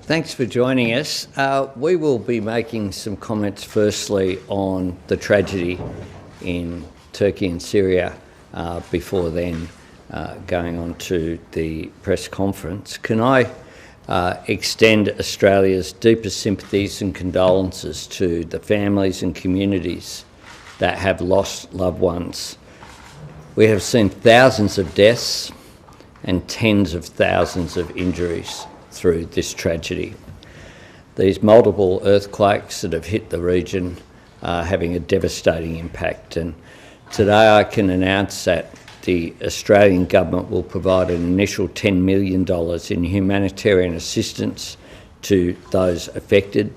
Thanks for joining us. We will be making some comments firstly on the tragedy in Turkey and Syria before then going on to the press conference. Can I extend Australia's deepest sympathies and condolences to the families and communities that have lost loved ones. We have seen thousands of deaths and tens of thousands of injuries through this tragedy. These multiple earthquakes that have hit the region are having a devastating impact, and today I can announce that the Australian government will provide an initial $10 million in humanitarian assistance to those affected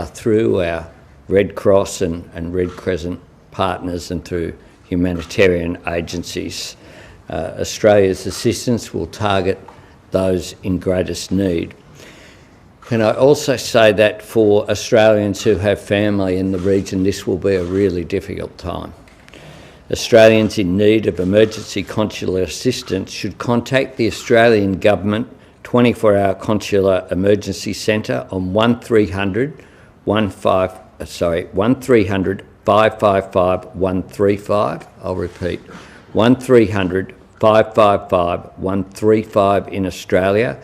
through our Red Cross and Red Crescent partners and through humanitarian agencies. Australia's assistance will target those in greatest need. Can I also say that for Australians who have family in the region, this will be a really difficult time. Australians in need of emergency consular assistance should contact the Australian Government 24-hour Consular Emergency Centre on 1300 555 135. I'll repeat, 1300 555 135 in Australia,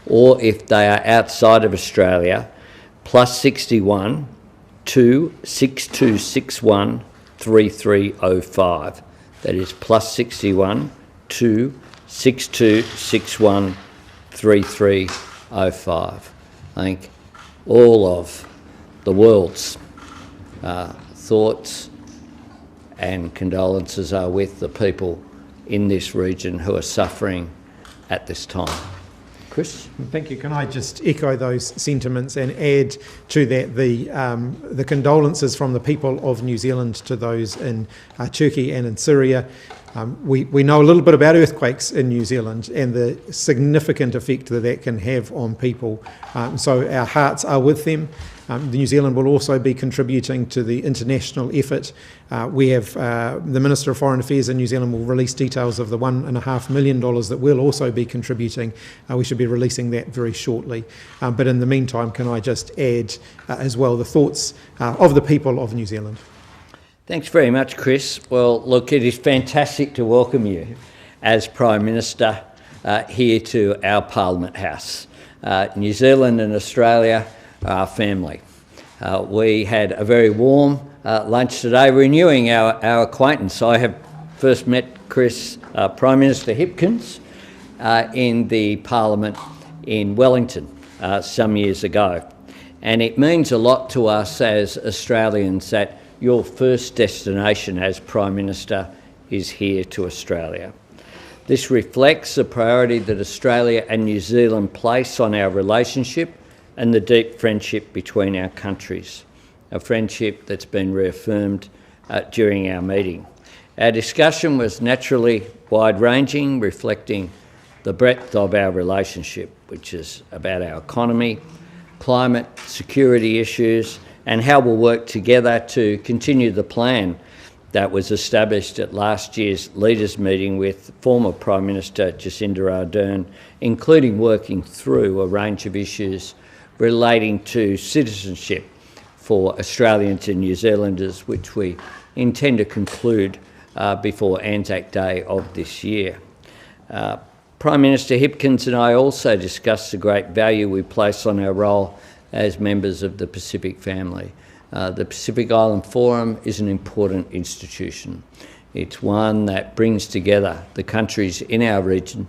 or if they are outside of Australia, +61 2 6261 3305. That is +61 2 6261 3305. I think all of the world's thoughts and condolences are with the people in this region who are suffering at this time. Chris? Thank you. Can I just echo those sentiments and add to that the condolences from the people of New Zealand to those in Turkey and in Syria. We know a little bit about earthquakes in New Zealand and the significant effect that can have on people. So our hearts are with them. New Zealand will also be contributing to the international effort. We have the Minister of Foreign Affairs in New Zealand will release details of the $1.5 million that we'll also be contributing. We should be releasing that very shortly. But in the meantime, can I just add as well the thoughts of the people of New Zealand. Thanks very much, Chris. Well, look, it is fantastic to welcome you as Prime Minister here to our Parliament House. New Zealand and Australia are family. We had a very warm lunch today, renewing our acquaintance. I have first met Chris, Prime Minister Hipkins, in the Parliament in Wellington some years ago. And it means a lot to us as Australians that your first destination as Prime Minister is here to Australia. This reflects the priority that Australia and New Zealand place on our relationship and the deep friendship between our countries, a friendship that's been reaffirmed during our meeting. Our discussion was naturally wide-ranging, reflecting the breadth of our relationship, which is about our economy, climate, security issues, and how we'll work together to continue the plan that was established at last year's leaders' meeting with former Prime Minister Jacinda Ardern, including working through a range of issues relating to citizenship for Australians and New Zealanders, which we intend to conclude before Anzac Day of this year. Prime Minister Hipkins and I also discussed the great value we place on our role as members of the Pacific family. The Pacific Island Forum is an important institution. It's one that brings together the countries in our region,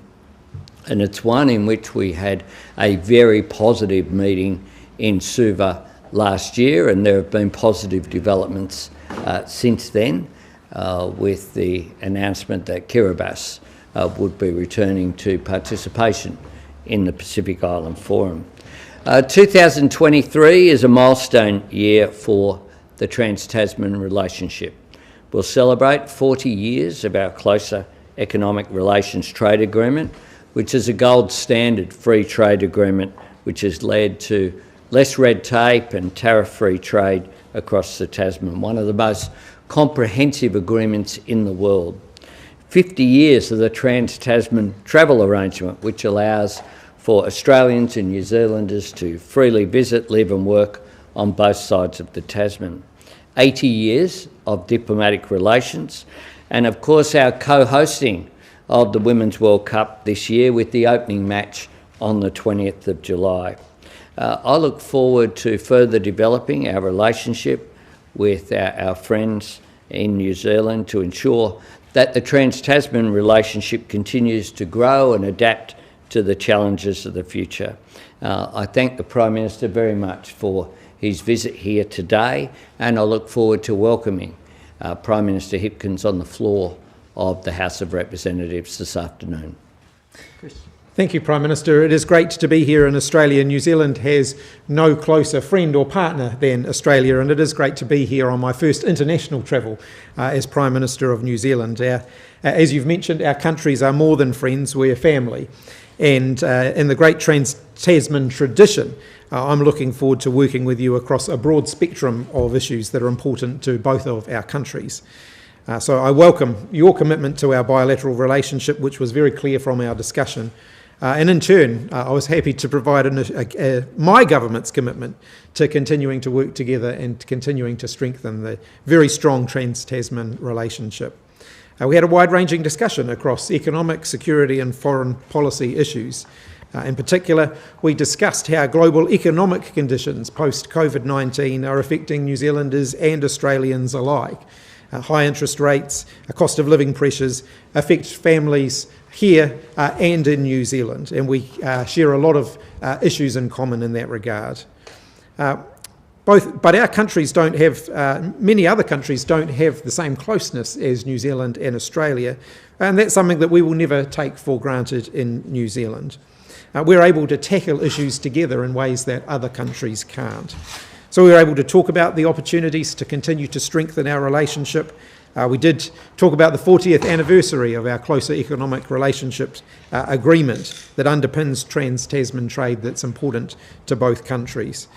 and it's one in which we had a very positive meeting in Suva last year, and there have been positive developments since then with the announcement that Kiribati would be returning to participation in the Pacific Island Forum. 2023 is a milestone year for the Trans-Tasman relationship. We'll celebrate 40 years of our closer economic relations trade agreement, which is a gold standard free trade agreement which has led to less red tape and tariff-free trade across the Tasman, one of the most comprehensive agreements in the world. 50 years of the Trans-Tasman travel arrangement, which allows for Australians and New Zealanders to freely visit, live and work on both sides of the Tasman. 80 years of diplomatic relations, and of course our co-hosting of the Women's World Cup this year with the opening match on the 20th of July. I look forward to further developing our relationship with our friends in New Zealand to ensure that the Trans-Tasman relationship continues to grow and adapt to the challenges of the future. I thank the Prime Minister very much for his visit here today, and I look forward to welcoming Prime Minister Hipkins on the floor of the House of Representatives this afternoon. Chris. Thank you, Prime Minister. It is great to be here in Australia. New Zealand has no closer friend or partner than Australia, and it is great to be here on my first international travel as Prime Minister of New Zealand. As you've mentioned, our countries are more than friends, we're family. And in the great Trans-Tasman tradition, I'm looking forward to working with you across a broad spectrum of issues that are important to both of our countries. So I welcome your commitment to our bilateral relationship, which was very clear from our discussion. And in turn, I was happy to provide my government's commitment to continuing to work together and continuing to strengthen the very strong Trans-Tasman relationship. We had a wide-ranging discussion across economic, security and foreign policy issues. In particular, we discussed how global economic conditions post-COVID-19 are affecting New Zealanders and Australians alike. High interest rates, cost of living pressures affect families here and in New Zealand, and we share a lot of issues in common in that regard. But our countries don't have, many other countries don't have the same closeness as New Zealand and Australia, and that's something that we will never take for granted in New Zealand. We're able to tackle issues together in ways that other countries can't. So we were able to talk about the opportunities to continue to strengthen our relationship. We did talk about the 40th anniversary of our closer economic relationships agreement that underpins Trans-Tasman trade that's important to both countries.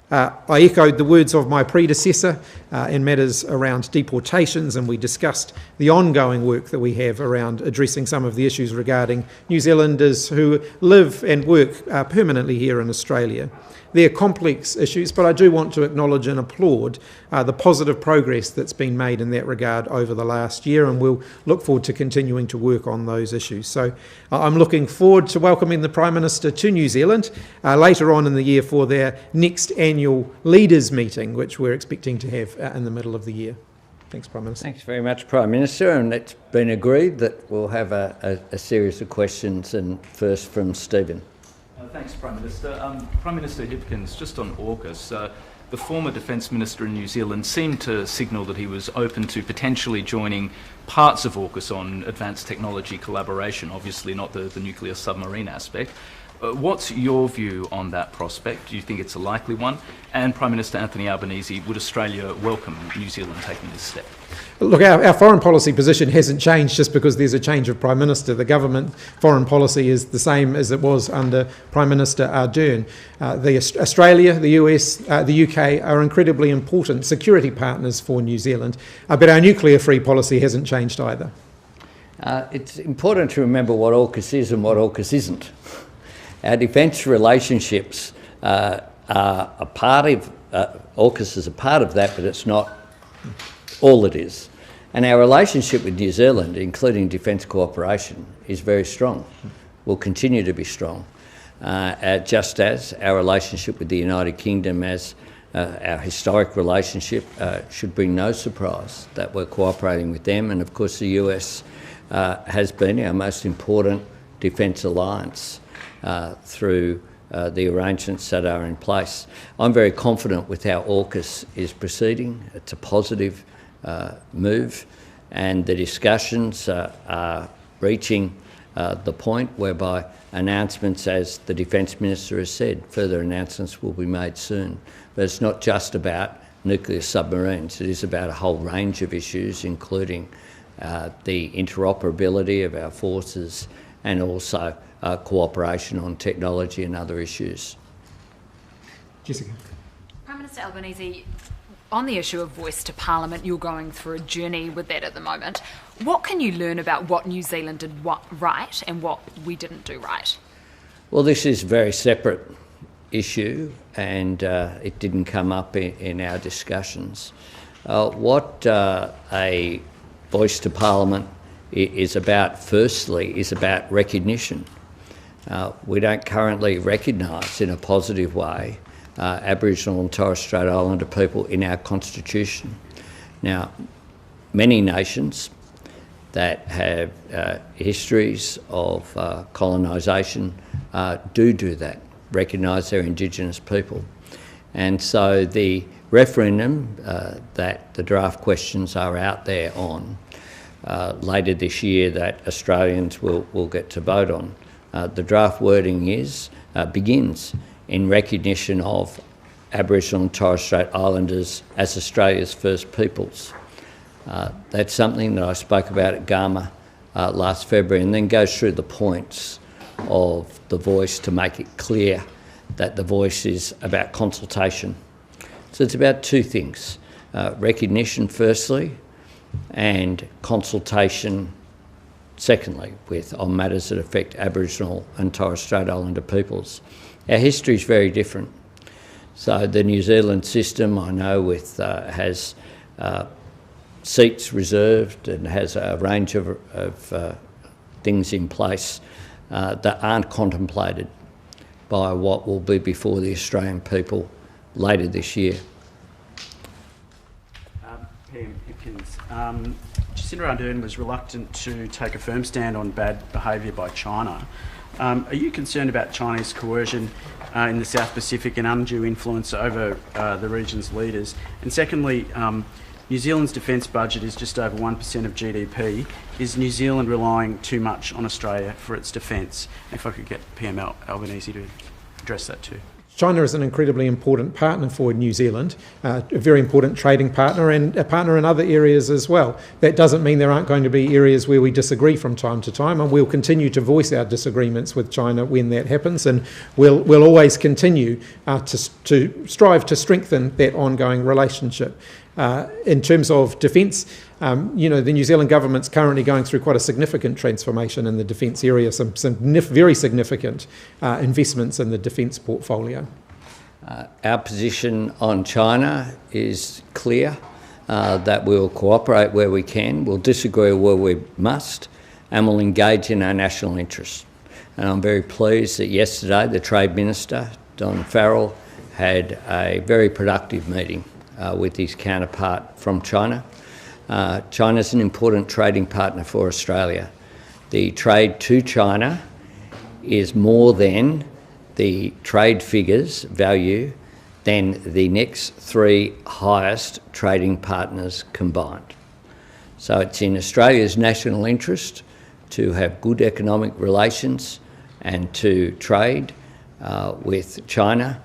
I echoed the words of my predecessor in matters around deportations, and we discussed the ongoing work that we have around addressing some of the issues regarding New Zealanders who live and work permanently here in Australia. They're complex issues, but I do want to acknowledge and applaud the positive progress that's been made in that regard over the last year, and we'll look forward to continuing to work on those issues. So I'm looking forward to welcoming the Prime Minister to New Zealand later on in the year for their next annual leaders meeting, which we're expecting to have in the middle of the year. Thanks, Prime Minister. Thanks very much, Prime Minister, and it's been agreed that we'll have a series of questions, and first from Stephen. Thanks, Prime Minister. Prime Minister Hipkins, just on AUKUS, the former Defence Minister in New Zealand seemed to signal that he was open to potentially joining parts of AUKUS on advanced technology collaboration, obviously not the nuclear submarine aspect. What's your view on that prospect? Do you think it's a likely one? And Prime Minister Anthony Albanese, would Australia welcome New Zealand taking this step? Look, our foreign policy position hasn't changed just because there's a change of Prime Minister. The government foreign policy is the same as it was under Prime Minister Ardern. Australia, the US, the UK are incredibly important security partners for New Zealand, but our nuclear-free policy hasn't changed either. It's important to remember what AUKUS is and what AUKUS isn't. Our defence relationships are a part of, AUKUS is a part of that, but it's not all it is. And our relationship with New Zealand, including defence cooperation, is very strong, will continue to be strong, just as our relationship with the United Kingdom, as our historic relationship, should bring no surprise that we're cooperating with them. And of course the US has been our most important defence alliance through the arrangements that are in place. I'm very confident with how AUKUS is proceeding. It's a positive move, and the discussions are reaching the point whereby announcements, as the Defence Minister has said, further announcements will be made soon. But it's not just about nuclear submarines, it is about a whole range of issues, including the interoperability of our forces and also cooperation on technology and other issues. Jessica. Prime Minister Albanese, on the issue of voice to Parliament, you're going through a journey with that at the moment. What can you learn about what New Zealand did right and what we didn't do right? Well, this is a very separate issue, and it didn't come up in our discussions. What a voice to Parliament is about, firstly, is about recognition. We don't currently recognise in a positive way Aboriginal and Torres Strait Islander people in our constitution. Now, many nations that have histories of colonisation do that, recognise their Indigenous people. And so the referendum that the draft questions are out there on later this year that Australians will get to vote on, the draft wording begins in recognition of Aboriginal and Torres Strait Islanders as Australia's First Peoples. That's something that I spoke about at Gama last February, and then goes through the points of the voice to make it clear that the voice is about consultation. So it's about two things, recognition firstly, and consultation secondly, on matters that affect Aboriginal and Torres Strait Islander peoples. Our history is very different. So the New Zealand system, I know, has seats reserved and has a range of things in place that aren't contemplated by what will be before the Australian people later this year. PM Hipkins, Jacinda Ardern was reluctant to take a firm stand on bad behaviour by China. Are you concerned about Chinese coercion in the South Pacific and undue influence over the region's leaders? And secondly, New Zealand's defence budget is just over 1% of GDP. Is New Zealand relying too much on Australia for its defence? If I could get PM Albanese to address that too. China is an incredibly important partner for New Zealand, a very important trading partner and a partner in other areas as well. That doesn't mean there aren't going to be areas where we disagree from time to time, and we'll continue to voice our disagreements with China when that happens, and we'll always continue to strive to strengthen that ongoing relationship. In terms of defence, the New Zealand government's currently going through quite a significant transformation in the defence area, some very significant investments in the defence portfolio. Our position on China is clear, that we will cooperate where we can, we'll disagree where we must, and we'll engage in our national interests. And I'm very pleased that yesterday the Trade Minister, Don Farrell, had a very productive meeting with his counterpart from China. China is an important trading partner for Australia. The trade to China is more than the trade figures value than the next three highest trading partners combined. So it's in Australia's national interest to have good economic relations and to trade with China.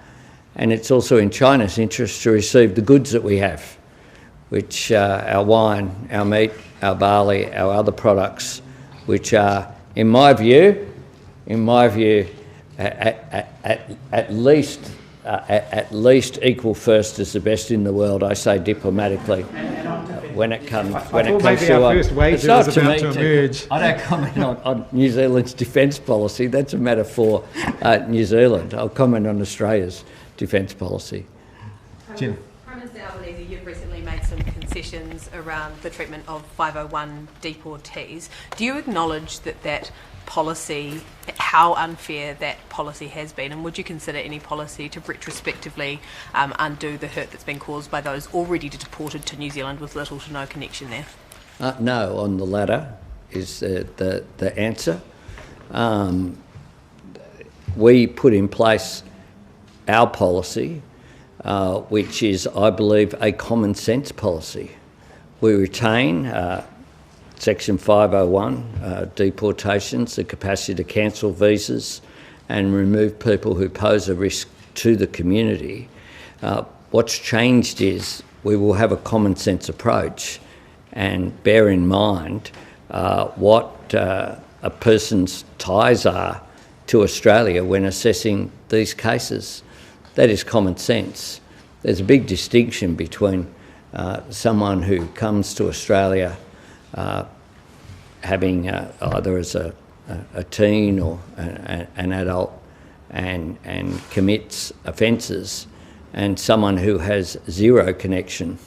And it's also in China's interest to receive the goods that we have, which our wine, our meat, our barley, our other products, which are, in my view, at least equal first as the best in the world. I say diplomatically. When it comes to our first wager is about to emerge. I don't comment on New Zealand's defence policy. That's a matter for New Zealand. I'll comment on Australia's defence policy. Jen. Prime Minister Albanese, you've recently made some concessions around the treatment of 501 deportees. Do you acknowledge that policy, how unfair that policy has been, and would you consider any policy to retrospectively undo the hurt that's been caused by those already deported to New Zealand with little to no connection there? No, on the latter is the answer. We put in place our policy, which is, I believe, a common sense policy. We retain Section 501, deportations, the capacity to cancel visas and remove people who pose a risk to the community. What's changed is we will have a common sense approach and bear in mind what a person's ties are to Australia when assessing these cases. That is common sense. There's a big distinction between someone who comes to Australia having either as a teen or an adult and commits offences, and someone who has zero connection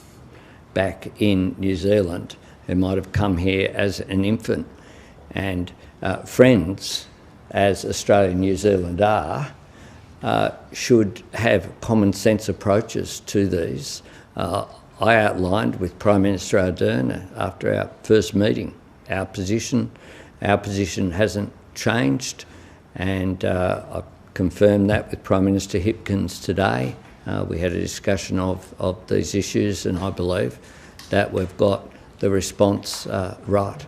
back in New Zealand, who might have come here as an infant, and friends, as Australia and New Zealand are, should have common sense approaches to these. I outlined with Prime Minister Ardern after our first meeting our position. Our position hasn't changed, and I confirmed that with Prime Minister Hipkins today. We had a discussion of these issues, and I believe that we've got the response right.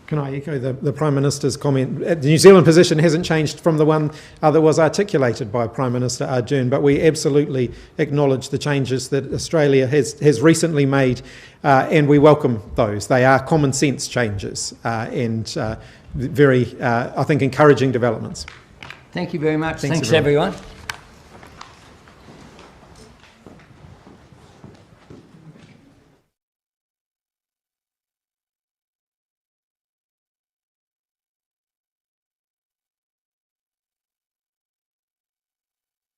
Can I echo the Prime Minister's comment? The New Zealand position hasn't changed from the one that was articulated by Prime Minister Ardern, but we absolutely acknowledge the changes that Australia has recently made, and we welcome those. They are common sense changes and very, I think, encouraging developments. Thanks everyone.